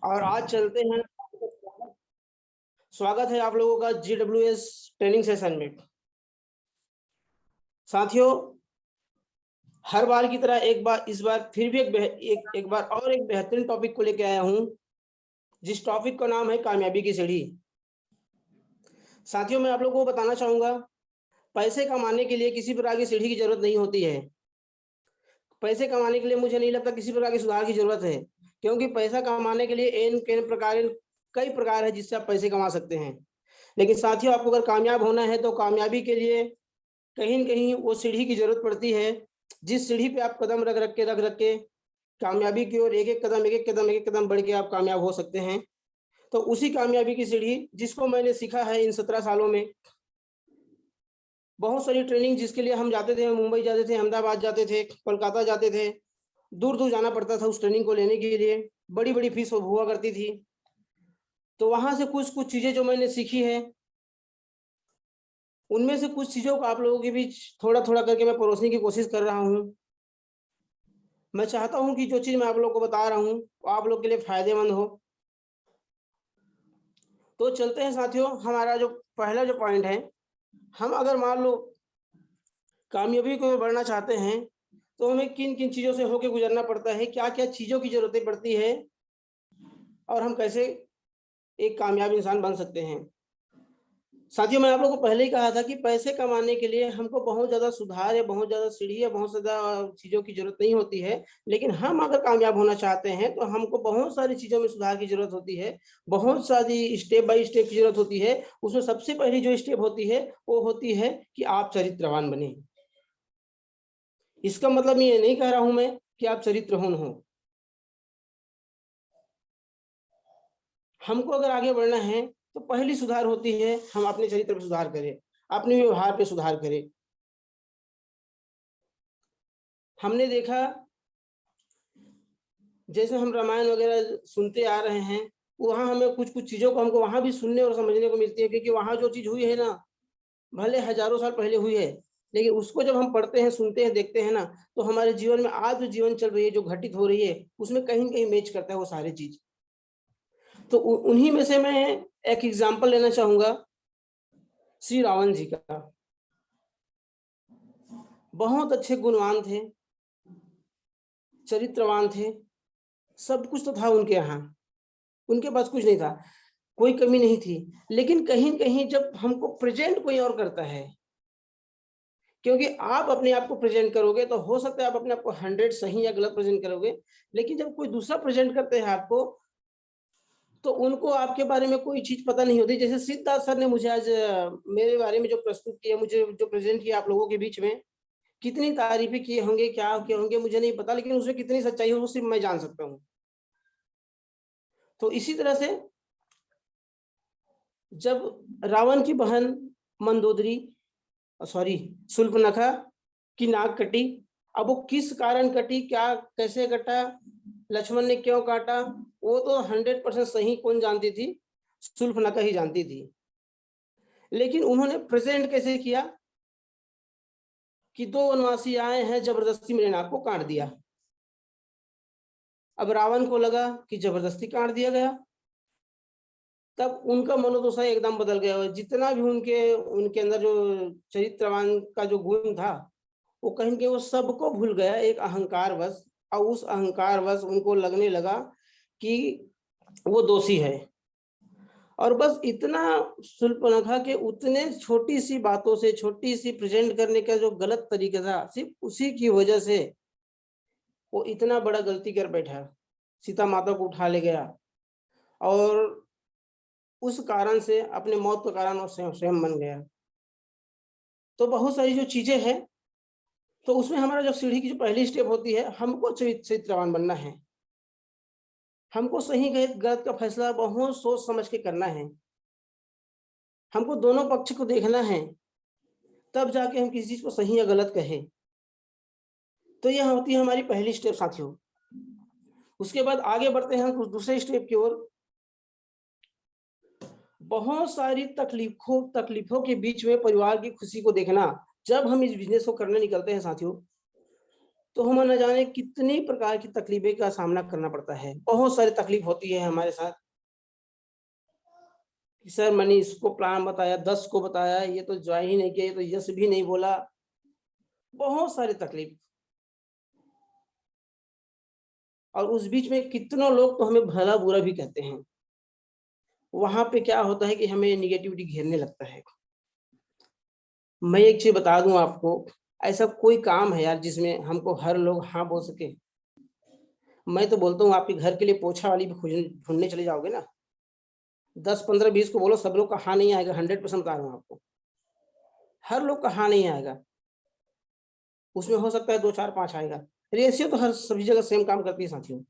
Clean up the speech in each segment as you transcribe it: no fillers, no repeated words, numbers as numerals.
और आज चलते हैं। स्वागत है आप लोगों का GWS ट्रेनिंग सेशन में। साथियों, हर बार की तरह इस बार फिर भी एक बार और एक बेहतरीन टॉपिक को लेकर आया हूं, जिस टॉपिक का नाम है कामयाबी की सीढ़ी। साथियों, मैं आप लोगों को बताना चाहूंगा, पैसे कमाने के लिए किसी प्रकार की सीढ़ी की जरूरत नहीं होती है। पैसे कमाने के लिए मुझे नहीं लगता किसी प्रकार की सुधार की जरूरत है, क्योंकि पैसा कमाने के लिए कई प्रकार है जिससे आप पैसे कमा सकते हैं। लेकिन साथियों, आपको अगर कामयाब होना है तो कामयाबी के लिए कहीं न कहीं वो सीढ़ी की जरूरत पड़ती है, जिस सीढ़ी पे आप कदम रख के कामयाबी की ओर एक एक कदम बढ़ के आप कामयाब हो सकते हैं। तो उसी कामयाबी की सीढ़ी जिसको मैंने सीखा है इन 17 सालों में। बहुत सारी ट्रेनिंग जिसके लिए हम जाते थे, मुंबई जाते थे, अहमदाबाद जाते थे, कोलकाता जाते थे, दूर-दूर जाना पड़ता था उस ट्रेनिंग को लेने के लिए, बड़ी-बड़ी फीस हुआ करती थी। तो वहाँ से कुछ-कुछ चीज़ें जो मैंने सीखी है, उनमें से कुछ चीज़ों को आप लोगों के बीच थोड़ा-थोड़ा करके मैं परोसने की कोशिश कर रहा हूँ। मैं चाहता हूँ कि जो चीज़ मैं आप लोगों को बता रहा हूँ, वो आप लोग के लिए फ़ायदेमंद हो। तो चलते हैं साथियों, हमारा जो पहला जो पॉइंट है, हम अगर मान लो कामयाबी की ओर बढ़ना चाहते हैं, तो हमें किन-किन चीज़ों से होके गुज़रना पड़ता है, क्या-क्या चीज़ों की ज़रूरतें पड़ती है और हम कैसे एक कामयाब इंसान बन सकते हैं। साथियों, मैं आप लोगों को पहले ही कहा था कि पैसे कमाने के लिए हमको बहुत ज़्यादा सुधार या बहुत ज़्यादा सीढ़ी या बहुत ज़्यादा चीज़ों की ज़रूरत नहीं होती है। लेकिन हम अगर कामयाब होना चाहते हैं, तो हमको बहुत सारी चीज़ों में सुधार की ज़रूरत होती है, बहुत सारी स्टेप बाय स्टेप की ज़रूरत होती है। उसमें सबसे पहली जो स्टेप होती है, वो होती है कि आप चरित्रवान बनें। इसका मतलब ये नहीं कह रहा हूँ मैं कि आप चरित्रहीन हो। हमको अगर आगे बढ़ना है, तो पहली सुधार होती है, हम अपने चरित्र पे सुधार करें, अपने व्यवहार पे सुधार करें। हमने देखा, जैसे हम रामायण वगैरह सुनते आ रहे हैं, वहाँ हमें कुछ-कुछ चीज़ों को हमको वहाँ भी सुनने और समझने को मिलती है, क्योंकि वहाँ जो चीज़ हुई है ना, भले हज़ारों साल पहले हुई है, लेकिन उसको जब हम पढ़ते हैं, सुनते हैं, देखते हैं ना, तो हमारे जीवन में आज जो जीवन चल रही है, जो घटित हो रही है, उसमें कहीं न कहीं मैच करता है वो सारी चीज़। तो उ उन्हीं में से मैं एक एग्ज़ाम्पल लेना चाहूँगा, श्री रावण जी का। बहुत अच्छे गुणवान थे, चरित्रवान थे, सब कुछ तो था उनके यहाँ, उनके पास कुछ नहीं था, कोई कमी नहीं थी। लेकिन कहीं न कहीं जब हमको प्रेज़ेंट कोई और करता है, क्योंकि आप अपने आप को प्रेज़ेंट करोगे तो हो सकता है आप अपने आप को 100 सही या गलत प्रेज़ेंट करोगे, लेकिन जब कोई दूसरा प्रेज़ेंट करते हैं आपको, तो उनको आपके बारे में कोई चीज़ पता नहीं होती। जैसे सिद्धार्थ सर ने मुझे आज मेरे बारे में जो प्रस्तुत किया, मुझे जो प्रेज़ेंट किया आप लोगों के बीच में, कितनी तारीफ़ें किए होंगे, क्या किए होंगे मुझे नहीं पता, लेकिन उसमें कितनी सच्चाई है वो सिर्फ़ मैं जान सकता हूँ। तो इसी तरह से जब रावण की बहन मंदोदरी सॉरी शूर्पणखा की नाक कटी, अब वो किस कारण कटी, क्या कैसे कटा, लक्ष्मण ने क्यों काटा, वो तो 100% सही कौन जानती थी? शूर्पणखा ही जानती थी। लेकिन उन्होंने प्रेज़ेंट कैसे किया कि 2 वनवासी आए हैं, ज़बरदस्ती मेरे नाक को काट दिया। अब रावण को लगा कि ज़बरदस्ती काट दिया गया, तब उनका मनोदशा एकदम बदल गया और जितना भी उनके उनके अंदर जो चरित्रवान का जो गुण था, वो कहीं न कहीं वो सबको भूल गया एक अहंकारवश, और उस अहंकारवश उनको लगने लगा कि वो दोषी है। और बस इतना शूर्पणखा के उतने छोटी-सी बातों से, छोटी-सी प्रेज़ेंट करने का जो गलत तरीका था, सिर्फ़ उसी की वजह से वो इतना बड़ा गलती कर बैठा। सीता माता को उठा ले गया और उस कारण से अपने मौत का कारण वो स्वयं स्वयं बन गया। तो बहुत सारी जो चीज़ें हैं, तो उसमें हमारा जो सीढ़ी की जो पहली स्टेप होती है, हमको चरित्रवान बनना है। हमको सही गलत का फैसला बहुत सोच समझ के करना है। हमको दोनों पक्ष को देखना है, तब जाके हम किसी चीज़ को सही या गलत कहें। तो यह होती है हमारी पहली स्टेप साथियों। उसके बाद आगे बढ़ते हैं हम कुछ दूसरे स्टेप की ओर। बहुत सारी तकलीफों के बीच में परिवार की खुशी को देखना, जब हम इस बिज़नेस को करने निकलते हैं साथियों, तो हमें न जाने कितनी प्रकार की तकलीफें का सामना करना पड़ता है। बहुत सारी तकलीफ होती है हमारे साथ कि सर मैंने इसको प्लान बताया, 10 को बताया, ये तो ज्वाइन ही नहीं किया, ये तो यस भी नहीं बोला। बहुत सारी तकलीफ। और उस बीच में कितनों लोग तो हमें भला-बुरा भी कहते हैं। वहाँ पे क्या होता है कि हमें नेगेटिविटी घेरने लगता है। मैं एक चीज़ बता दूँ आपको, ऐसा कोई काम है यार जिसमें हमको हर लोग हाँ बोल सके। मैं तो बोलता हूँ आपके घर के लिए पोछा वाली भी ढूँढने चले जाओगे ना, 10, 15, 20 को बोलो, सब लोग का हाँ नहीं आएगा, 100% बता रहा हूँ आपको। हर लोग का हाँ नहीं आएगा। उसमें हो सकता है 2, 4, 5 आएगा। रेशियो तो हर सभी जगह सेम काम करती है साथियों।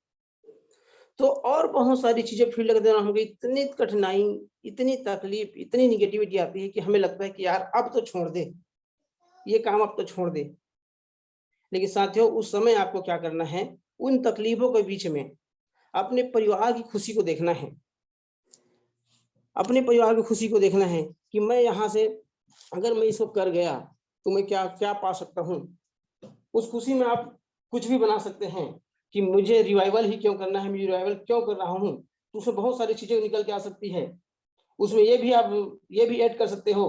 तो और बहुत सारी चीज़ें फील्ड के दौरान हमें इतनी कठिनाई, इतनी तकलीफ, इतनी नेगेटिविटी आती है कि हमें लगता है कि यार अब तो छोड़ दे, ये काम अब तो छोड़ दे। लेकिन साथियों उस समय आपको क्या करना है, उन तकलीफों के बीच में अपने परिवार की खुशी को देखना है। अपने परिवार की खुशी को देखना है कि मैं यहाँ से अगर मैं इसको कर गया, तो मैं क्या पा सकता हूँ। उस खुशी में आप कुछ भी बना सकते हैं कि मुझे रिवाइवल ही क्यों करना है, मैं रिवाइवल क्यों कर रहा हूँ। तो उसमें बहुत सारी चीज़ें निकल के आ सकती है। उसमें ये भी ऐड कर सकते हो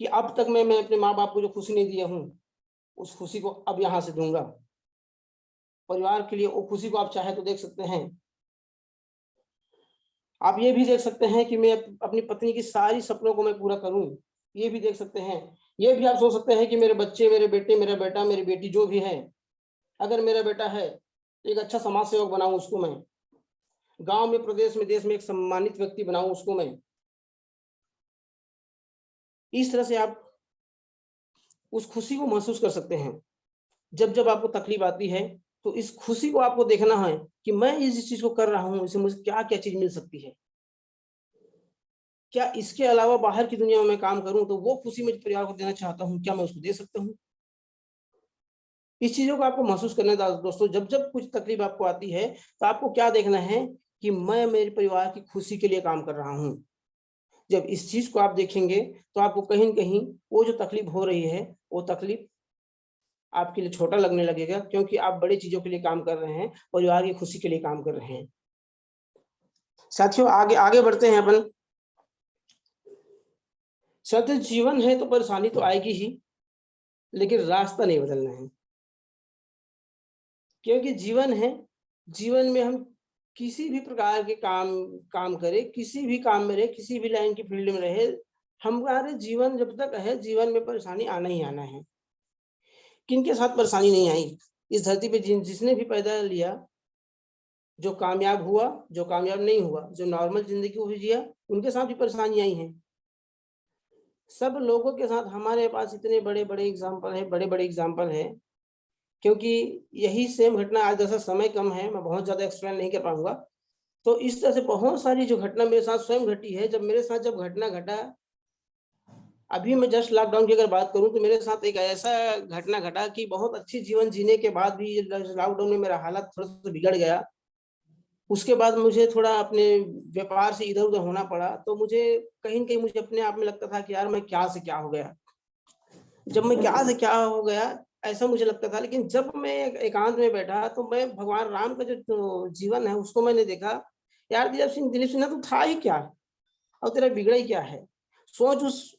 कि अब तक मैं अपने माँ-बाप को जो खुशी नहीं दिया हूँ, उस खुशी को अब यहाँ से दूँगा। परिवार के लिए वो खुशी को आप चाहे तो देख सकते हैं। आप ये भी देख सकते हैं कि मैं अपनी पत्नी की सारी सपनों को मैं पूरा करूँ, ये भी देख सकते हैं। ये भी आप सोच सकते हैं कि मेरे बच्चे, मेरे बेटे, मेरा बेटा, मेरी बेटी जो भी है, अगर मेरा बेटा है, एक अच्छा समाज सेवक बनाऊँ उसको मैं। गाँव में, प्रदेश में, देश में एक सम्मानित व्यक्ति बनाऊँ उसको मैं। इस तरह से आप उस खुशी को महसूस कर सकते हैं। जब-जब आपको तकलीफ आती है, तो इस खुशी को आपको देखना है कि मैं इस चीज़ को कर रहा हूँ, इससे मुझे क्या-क्या चीज़ मिल सकती है। क्या इसके अलावा बाहर की दुनिया में मैं काम करूँ, तो वो खुशी मैं परिवार को देना चाहता हूँ, क्या मैं उसको दे सकता हूँ? इस चीज़ों को आपको महसूस करना है दोस्तों, जब-जब कुछ तकलीफ आपको आती है, तो आपको क्या देखना है कि मैं मेरे परिवार की खुशी के लिए काम कर रहा हूँ। जब इस चीज़ को आप देखेंगे, तो आपको कहीं न कहीं वो जो तकलीफ हो रही है, वो तकलीफ आपके लिए छोटा लगने लगेगा, क्योंकि आप बड़ी चीज़ों के लिए काम कर रहे हैं, परिवार की खुशी के लिए काम कर रहे हैं। साथियों आगे आगे बढ़ते हैं अपन। साथियों जीवन है तो परेशानी तो आएगी ही, लेकिन रास्ता नहीं बदलना है। क्योंकि जीवन है, जीवन में हम किसी भी प्रकार के काम काम करें, किसी भी काम में रहे, किसी भी लाइन की फील्ड में रहे, हमारे जीवन जब तक है, जीवन में परेशानी आना ही आना है। किनके साथ परेशानी नहीं आई? इस धरती पे जिसने भी पैदा लिया, जो कामयाब हुआ, जो कामयाब नहीं हुआ, जो नॉर्मल ज़िंदगी को भी जिया, उनके साथ भी परेशानी आई हैं। सब लोगों के साथ हमारे पास इतने बड़े-बड़े एग्ज़ाम्पल हैं, क्योंकि यही सेम घटना आज जैसा समय कम है, मैं बहुत ज़्यादा एक्सप्लेन नहीं कर पाऊँगा। तो इस तरह से बहुत सारी जो घटना मेरे साथ स्वयं घटी है, जब घटना घटा, अभी मैं जस्ट लॉकडाउन की अगर बात करूँ तो मेरे साथ एक ऐसा घटना घटा कि बहुत अच्छी जीवन जीने के बाद भी लॉकडाउन में मेरा हालत थोड़ा-सा बिगड़ गया। उसके बाद मुझे थोड़ा अपने व्यापार से इधर-उधर होना पड़ा, तो मुझे कहीं न कहीं मुझे अपने आप में लगता था कि यार मैं क्या से क्या हो गया। जब मैं क्या से क्या हो गया, ऐसा मुझे लगता था, लेकिन जब मैं एकांत में बैठा तो मैं भगवान राम का जो जीवन है उसको मैंने देखा, यार दिलीप सिन्हा तू था ही क्या? और तेरा बिगड़ा ही क्या है? सोच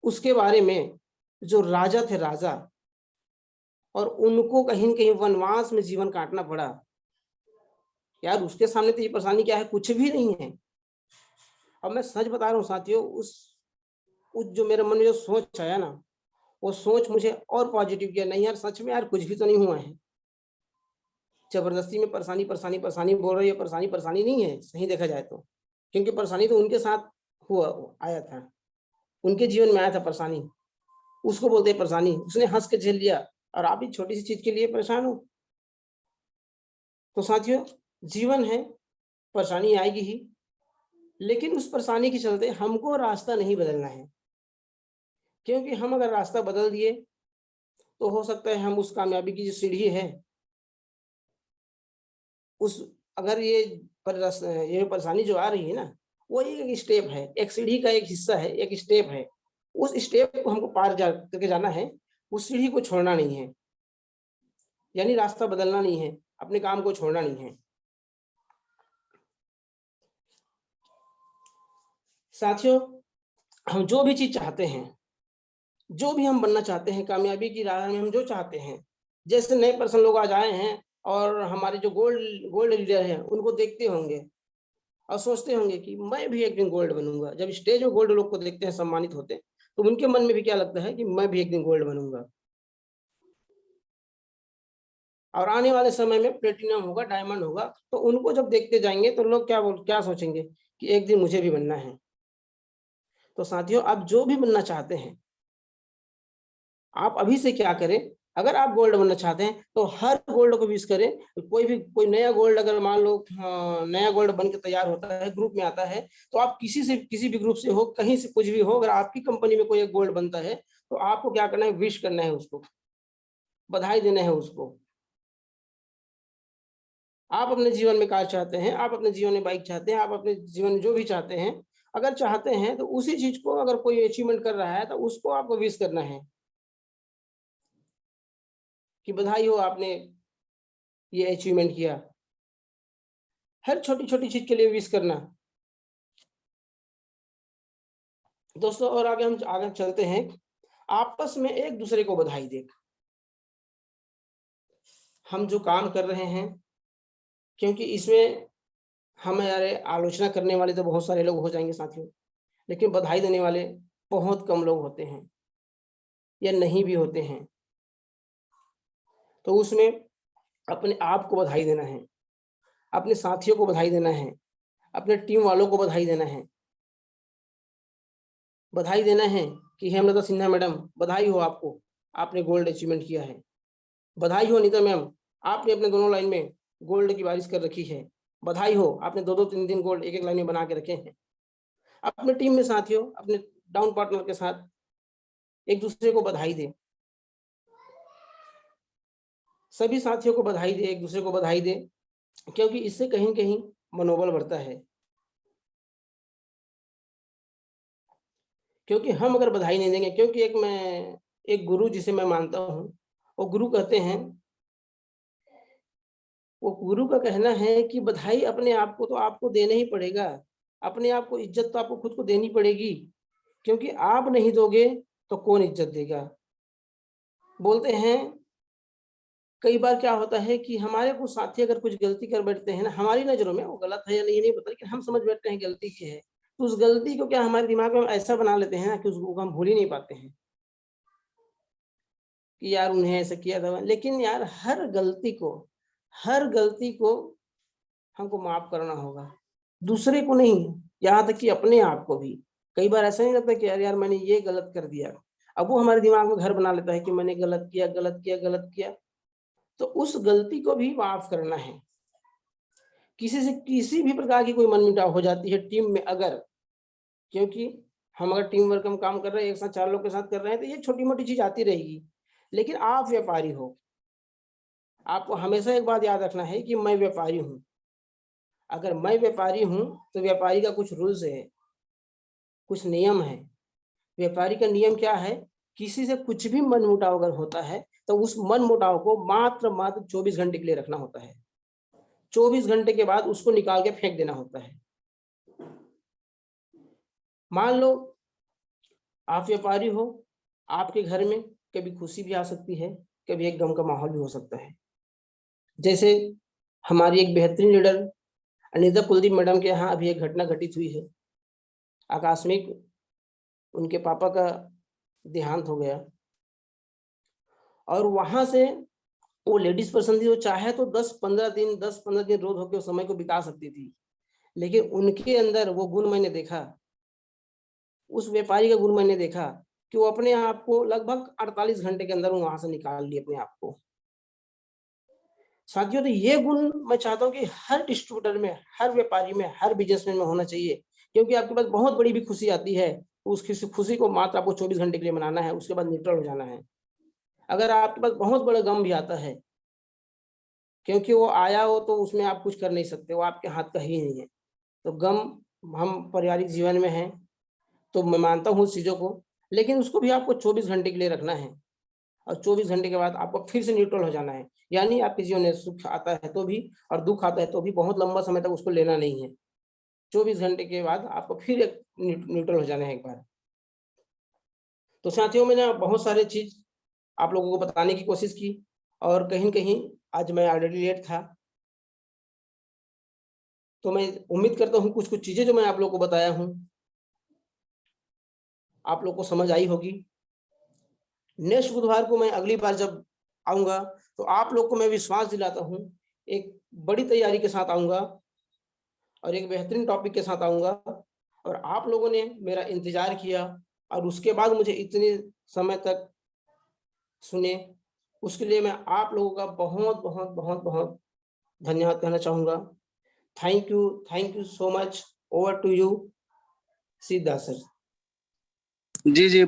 उसके बारे में, जो राजा थे राजा, और उनको कहीं न कहीं वनवास में जीवन काटना पड़ा। यार उसके सामने तो ये परेशानी क्या है? कुछ भी नहीं है। और मैं सच बता रहा हूँ साथियों, उस जो मेरे मन में जो सोच आया ना, वो सोच मुझे और पॉजिटिव किया, नहीं यार सच में यार कुछ भी तो नहीं हुआ है। ज़बरदस्ती में परेशानी बोल रही है, परेशानी नहीं है, सही देखा जाए तो। क्योंकि परेशानी तो उनके साथ हुआ आया था, उनके जीवन में आया था परेशानी, उसको बोलते हैं परेशानी, उसने हँस के झेल लिया, और आप इस छोटी-सी चीज़ के लिए परेशान हो। तो साथियों, जीवन है, परेशानी आएगी ही, लेकिन उस परेशानी के चलते हमको रास्ता नहीं बदलना है। क्योंकि हम अगर रास्ता बदल दिए, तो हो सकता है हम उस कामयाबी की जो सीढ़ी है, उस अगर ये परेशानी जो आ रही है ना, वो एक स्टेप है, एक सीढ़ी का एक हिस्सा है, एक स्टेप है। उस स्टेप को हमको पार करके जाना है, उस सीढ़ी को छोड़ना नहीं है। यानी रास्ता बदलना नहीं है, अपने काम को छोड़ना नहीं है। साथियों, हम जो भी चीज चाहते हैं, जो भी हम बनना चाहते हैं, कामयाबी की राह में हम जो चाहते हैं, जैसे नए पर्सन लोग आज आए हैं और हमारे जो गोल्ड गोल्ड लीडर हैं उनको देखते होंगे और सोचते होंगे कि मैं भी एक दिन गोल्ड बनूंगा। जब स्टेज में गोल्ड लोग को देखते हैं, सम्मानित होते हैं, तो उनके मन में भी क्या लगता है कि मैं भी एक दिन गोल्ड बनूंगा। और आने वाले समय में प्लेटिनम होगा, डायमंड होगा, तो उनको जब देखते जाएंगे तो लोग क्या सोचेंगे कि एक दिन मुझे भी बनना है। तो साथियों, आप जो भी बनना चाहते हैं, आप अभी से क्या करें, अगर आप गोल्ड बनना चाहते हैं तो हर गोल्ड को विश करें। कोई नया गोल्ड अगर मान लो नया गोल्ड बन के तैयार होता है, ग्रुप में आता है, तो आप किसी भी ग्रुप से हो, कहीं से कुछ भी हो, अगर आपकी कंपनी में कोई एक गोल्ड बनता है तो आपको क्या करना है, विश करना है, उसको बधाई देना है उसको। आप अपने जीवन में कार चाहते हैं, आप अपने जीवन में बाइक चाहते हैं, आप अपने जीवन में जो भी चाहते हैं, अगर चाहते हैं तो उसी चीज को अगर कोई अचीवमेंट कर रहा है तो उसको आपको विश करना है कि बधाई हो, आपने ये अचीवमेंट किया। हर छोटी छोटी चीज के लिए विश करना। दोस्तों, और आगे हम आगे चलते हैं, आपस में एक दूसरे को बधाई दे। हम जो काम कर रहे हैं, क्योंकि इसमें हमारे आलोचना करने वाले तो बहुत सारे लोग हो जाएंगे साथियों, लेकिन बधाई देने वाले बहुत कम लोग होते हैं या नहीं भी होते हैं। तो उसमें अपने आप को बधाई देना है, अपने साथियों को बधाई देना है, अपने टीम वालों को बधाई देना है। बधाई देना है कि हेमलता सिन्हा मैडम, बधाई हो आपको, आपने गोल्ड अचीवमेंट किया है। बधाई हो अनीता मैम, आपने अपने दोनों लाइन में गोल्ड की बारिश कर रखी है। बधाई हो, आपने 2-2 3-3 गोल्ड एक-एक लाइन में बना के रखे हैं। अपने टीम में साथियों, अपने डाउन पार्टनर के साथ एक दूसरे को बधाई दें। सभी साथियों को बधाई दें, एक दूसरे को बधाई दें, क्योंकि इससे कहीं न कहीं मनोबल बढ़ता है। क्योंकि हम अगर बधाई नहीं देंगे, क्योंकि एक गुरु जिसे मैं मानता हूँ, वो गुरु कहते हैं, वो गुरु का कहना है कि बधाई अपने आप को तो आपको देना ही पड़ेगा। अपने आप को इज़्ज़त तो आपको खुद को देनी पड़ेगी, क्योंकि आप नहीं दोगे तो कौन इज़्ज़त देगा? बोलते हैं, कई बार क्या होता है कि हमारे कुछ साथी अगर कुछ गलती कर बैठते हैं ना, हमारी नज़रों में वो गलत है या नहीं ये नहीं पता, लेकिन हम समझ बैठते हैं गलती की है। तो उस गलती को क्या हमारे दिमाग में हम ऐसा बना लेते हैं ना कि उसको हम भूल ही नहीं पाते हैं, कि यार उन्हें ऐसा किया था। लेकिन यार हर गलती को हमको माफ़ करना होगा। दूसरे को नहीं, यहाँ तक कि अपने आप को भी। कई बार ऐसा नहीं लगता कि यार यार मैंने ये गलत कर दिया। अब वो हमारे दिमाग में घर बना लेता है कि मैंने गलत किया, गलत किया, गलत किया। तो उस गलती को भी माफ़ करना है। किसी से किसी भी प्रकार की कोई मनमुटाव हो जाती है टीम में अगर, क्योंकि हम अगर टीम वर्क में काम कर रहे हैं, एक साथ 4 लोग के साथ कर रहे हैं, तो ये छोटी-मोटी चीज़ आती रहेगी। लेकिन आप व्यापारी हो, आपको हमेशा एक बात याद रखना है कि मैं व्यापारी हूँ। अगर मैं व्यापारी हूँ, तो व्यापारी का कुछ रूल्स है, कुछ नियम है। व्यापारी का नियम क्या है? किसी से कुछ भी मनमुटाव अगर होता है, तो उस मनमुटाव को मात्र 24 घंटे के लिए रखना होता है। 24 घंटे के बाद उसको निकाल के फेंक देना होता है। मान लो आप व्यापारी हो, आपके घर में कभी खुशी भी आ सकती है, कभी एक गम का माहौल भी हो सकता है। जैसे हमारी एक बेहतरीन लीडर अनीता कुलदीप मैडम के यहाँ अभी एक घटना घटित हुई है। आकस्मिक उनके पापा का देहांत हो गया और वहाँ से वो लेडीज़ पर्सन थी, वो चाहे तो 10-15 दिन रोज़ होके उस समय को बिता सकती थी। लेकिन उनके अंदर वो गुण मैंने देखा, उस व्यापारी का गुण मैंने देखा कि वो अपने आप को लगभग 48 घंटे के अंदर वो वहाँ से निकाल लिए अपने आप को। साथियों, तो ये गुण मैं चाहता हूँ कि हर डिस्ट्रीब्यूटर में, हर व्यापारी में, हर बिज़नेसमैन में होना चाहिए। क्योंकि आपके पास बहुत बड़ी भी खुशी आती है, उस खुशी को मात्र आपको 24 घंटे के लिए मनाना है, उसके बाद न्यूट्रल हो जाना है। अगर आपके पास बहुत बड़ा गम भी आता है, क्योंकि वो आया हो तो उसमें आप कुछ कर नहीं सकते, वो आपके हाथ का ही नहीं है। तो गम हम पारिवारिक जीवन में हैं, तो मैं मानता हूँ उस चीज़ों को, लेकिन उसको भी आपको 24 घंटे के लिए रखना है। और 24 घंटे के बाद आपको फिर से न्यूट्रल हो जाना है। यानी आपके जीवन में सुख आता है तो भी और दुःख आता है तो भी बहुत लंबा समय तक उसको लेना नहीं है। 24 घंटे के बाद आपको फिर एक न्यूट्रल हो जाना है एक बार। तो साथियों, मैंने बहुत सारे चीज़ आप लोगों को बताने की कोशिश की और कहीं न कहीं आज मैं ऑलरेडी लेट था। तो मैं उम्मीद करता हूँ कुछ-कुछ चीज़ें जो मैं आप लोगों को बताया हूँ, आप लोग को समझ आई होगी। नेक्स्ट बुधवार को मैं अगली बार जब आऊँगा, तो आप लोग को मैं विश्वास दिलाता हूँ, एक बड़ी तैयारी के साथ आऊँगा और एक बेहतरीन टॉपिक के साथ आऊँगा और आप लोगों ने मेरा इंतज़ार किया और उसके बाद मुझे इतने समय तक सुने, उसके लिए मैं आप लोगों का बहुत-बहुत, बहुत-बहुत धन्यवाद कहना चाहूँगा। Thank you so much. Over to you, Siddharth sir. जी, जी।